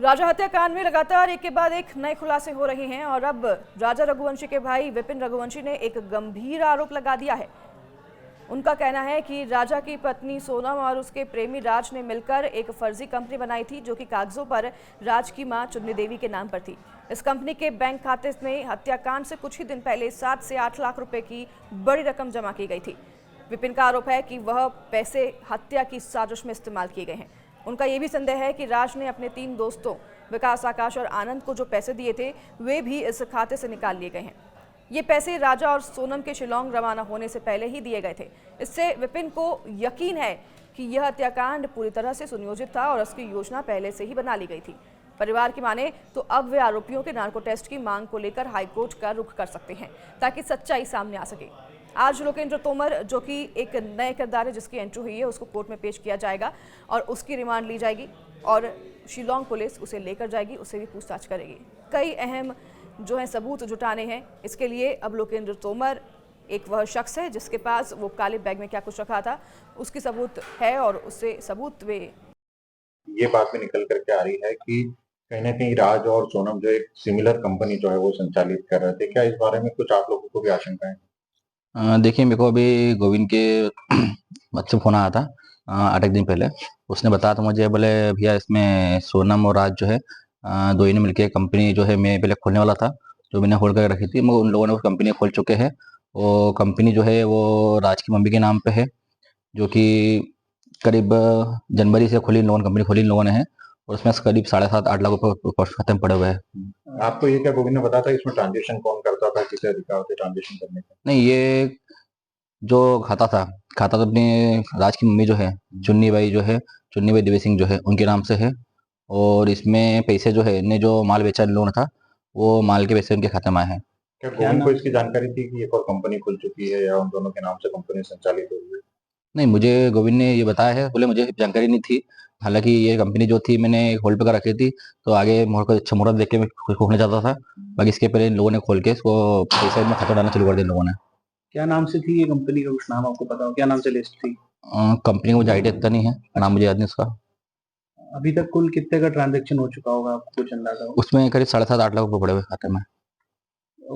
राजा हत्याकांड में लगातार एक के बाद एक नए खुलासे हो रहे हैं और अब राजा रघुवंशी के भाई विपिन रघुवंशी ने एक गंभीर आरोप लगा दिया है। उनका कहना है कि राजा की पत्नी सोनम और उसके प्रेमी राज ने मिलकर एक फर्जी कंपनी बनाई थी जो कि कागजों पर राज की मां चुन्नी देवी के नाम पर थी। इस कंपनी के बैंक खाते में हत्याकांड से कुछ ही दिन पहले 7 से 8 लाख रुपए की बड़ी रकम जमा की गई थी। विपिन का आरोप है कि वह पैसे हत्या की साजिश में इस्तेमाल किए गए हैं। उनका यह भी संदेह है कि राज ने अपने 3 दोस्तों विकास, आकाश और आनंद को जो पैसे दिए थे वे भी इस खाते से निकाल लिए गए हैं। ये पैसे राजा और सोनम के शिलोंग रवाना होने से पहले ही दिए गए थे। इससे विपिन को यकीन है कि यह हत्याकांड पूरी तरह से सुनियोजित था और उसकी योजना पहले से ही बना ली गई थी। परिवार की माने तो अब वे आरोपियों के नार्को टेस्ट की मांग को लेकर हाईकोर्ट का रुख कर सकते हैं ताकि सच्चाई सामने आ सके। आज लोकेंद्र तोमर, जो कि एक नए किरदार है जिसकी एंट्री हुई है, उसको कोर्ट में पेश किया जाएगा और उसकी रिमांड ली जाएगी और शिलोंग पुलिस उसे लेकर जाएगी, उससे भी पूछताछ करेगी। कई अहम जो है सबूत जुटाने हैं। इसके लिए अब लोकेंद्र तोमर एक वह शख्स है जिसके पास वो काले बैग में क्या कुछ रखा था, उसकी सबूत है और उससे सबूत वे ये बात भी निकल करके आ रही है कि कहीं ना कहीं राज और सोनम जो एक सिमिलर कंपनी जो है वो संचालित कर रहे थे। क्या इस बारे में कुछ आप लोगों को भी आशंका है? देखिए, मेरे को अभी गोविंद के बच्चे फोन आया था 8 दिन पहले। उसने बताया था मुझे, बोले भैया इसमें सोनम और राज जो है दो ही ने मिलकर कंपनी जो है मैं पहले खोलने वाला था, जो मैंने खोल कर रखी थी, मगर उन लोगों ने उस कंपनी खोल चुके हैं। वो कंपनी जो है वो राज की मम्मी के नाम पे है, जो कि करीब जनवरी से खुली, इन लोगों ने कंपनी खोली इन लोगों ने है, और उसमें करीब 7.5-8 लाख रुपए खत्म पड़े हुए हैं। आपको ये क्या गोविंद ने बताया था इसमें ट्रांजेक्शन कौन करता था, किसे अधिकार थे ट्रांजेक्शन करने का? नहीं, ये जो खाता तो अपने राज की मम्मी जो है चुन्नी बाई देवी सिंह जो है उनके नाम से है। और इसमें पैसे जो है ने जो माल बेचा इन लोगों ने था, वो माल के पैसे उनके खाते में आए हैं। क्या गोविंद को इसकी जानकारी थी कि एक और कंपनी खुल चुकी है या उन दोनों के नाम से कंपनी संचालित हो रही है? नहीं, मुझे गोविंद ने ये बताया है, बोले मुझे जानकारी नहीं थी। हालांकि ये कंपनी जो थी मैंने होल्ड पे कर रखी थी, तो आगे मुहूर्त अच्छा मुहूर्त देख के मैं खोलना चाहता था। बाकी इसके पहले इन लोगों ने खोल के इसको पैसा में खाता डालना शुरू कर दिया इन लोगों ने। क्या नाम से थी ये कंपनी का, कुछ नाम आपको पता हो? क्या नाम से लिस्ट थी कंपनी का मुझे आइडिया इतना नहीं है, नाम मुझे याद नहीं उसका। अभी तक कुल कितने का ट्रांजैक्शन हो चुका होगा, आपको कुछ अंदाजा हो? उसमें करीब 7.5-8 लाख रुपए पड़े हुए खाते में।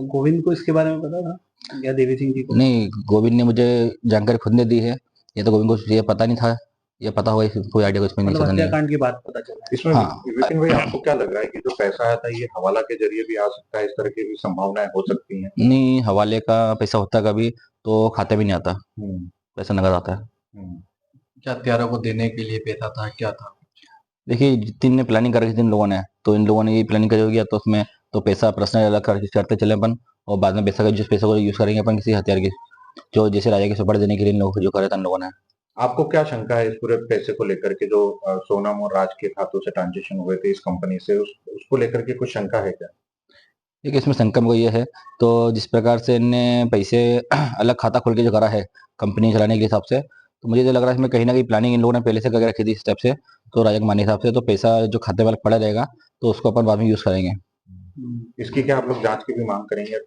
गोविंद को इसके बारे में पता था या देवी सिंह जी को? नहीं, गोविंद ने मुझे जानकारी खुद ने दी है। ये तो गोविंद को ये पता नहीं था, ये पता होगा कोई आइडिया कुछ नहीं मतलब हत्याकांड की बात पता चला इसमें। हाँ। विपिन भाई, आपको क्या लग रहा है कि जो पैसा आया था ये हवाला के जरिए भी आ सकता है? इस तरह की भी संभावनाएं हो सकती हैं? नहीं, हवाले का पैसा होता कभी तो खाते में नहीं आता, पैसा नगद आता है। क्या हत्यारों को देने के लिए पैसा था, क्या था? देखिए, जितने ने प्लानिंग कर रखी थी इन लोगों ने, तो इन लोगों ने ये प्लानिंग करी होगी, या तो उसमें तो पैसा पर्सनल अलग करते चले अपन, और बाद में पैसा का जिस पैसा को यूज करेंगे अपन किसी हथियार की, जो जैसे राजा की सुपारी देने के लिए इन लोगों को जो करे था इन लोगों ने। आपको क्या शंका है इस पूरे पैसे को लेकर के, जो सोनम और राज के खातों से ट्रांजेक्शन हुए थे इस कंपनी से, उसको लेकर के कुछ शंका है क्या? देखिए, इसमें शंका को ये है, तो जिस प्रकार से इनने पैसे अलग खाता खोल के जो करा है कंपनी चलाने के हिसाब से, तो मुझे तो लग रहा है इसमें कहीं ना कहीं प्लानिंग इन लोगों ने पहले से करके रखी थी इस टाइप से। तो राजा के माने हिसाब से तो पैसा जो खाते में पड़ा रहेगा तो उसको अपन बाद में यूज करेंगे। इसकी क्या आप लोग जांच की भी मांग करेंगे?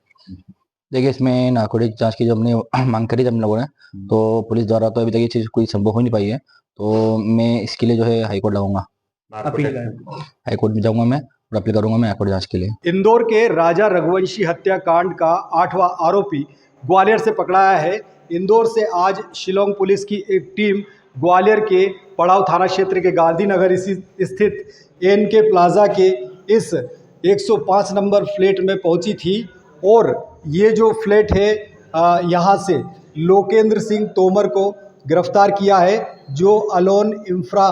देखिए, इसमें नार्कोटिक जांच की जो हमने मांग करी थी हम लोगों ने, तो पुलिस द्वारा तो अभी तक ये चीज कोई संभव हो नहीं पाई है, तो मैं इसके लिए जो है हाईकोर्ट लगाऊंगा, हाईकोर्ट में जाऊंगा मैं और अपील करूंगा मैं हाईकोर्ट जांच के लिए। इंदौर के राजा रघुवंशी हत्याकांड का 8वां आरोपी ग्वालियर से पकड़ाया है। इंदौर से आज शिलोंग पुलिस की एक टीम ग्वालियर के पड़ाव थाना क्षेत्र के गांधीनगर स्थित एनके प्लाजा के इस 105 नंबर फ्लैट में पहुंची थी। और ये जो फ्लैट है यहाँ से लोकेंद्र सिंह तोमर को गिरफ्तार किया है, जो अलोन इंफ्रा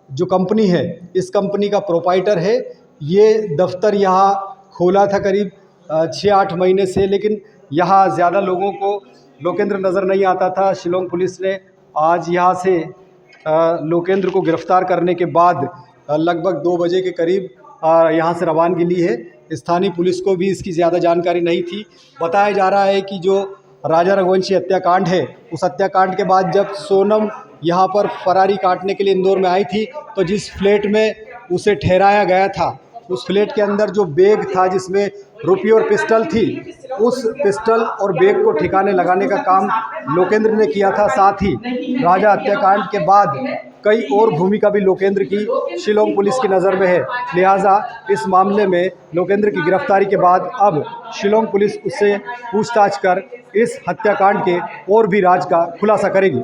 जो कंपनी है इस कंपनी का प्रोपाइटर है। ये दफ्तर यहाँ खोला था करीब 6-8 महीने से, लेकिन यहाँ ज़्यादा लोगों को लोकेंद्र नज़र नहीं आता था। शिलोंग पुलिस ने आज यहाँ से लोकेंद्र को गिरफ्तार करने के बाद लगभग 2 बजे के करीब यहाँ से रवानगी ली है। स्थानीय पुलिस को भी इसकी ज़्यादा जानकारी नहीं थी। बताया जा रहा है कि जो राजा रघुवंशी हत्याकांड है, उस हत्याकांड के बाद जब सोनम यहाँ पर फरारी काटने के लिए इंदौर में आई थी, तो जिस फ्लैट में उसे ठहराया गया था, उस फ्लैट के अंदर जो बैग था जिसमें रुपये और पिस्टल थी, उस पिस्टल और बैग को ठिकाने लगाने का काम लोकेंद्र ने किया था। साथ ही राजा हत्याकांड के बाद कई और भूमिका भी लोकेंद्र की शिलोंग पुलिस की नज़र में है। लिहाजा इस मामले में लोकेंद्र की गिरफ्तारी के बाद अब शिलोंग पुलिस उससे पूछताछ कर इस हत्याकांड के और भी राज का खुलासा करेगी।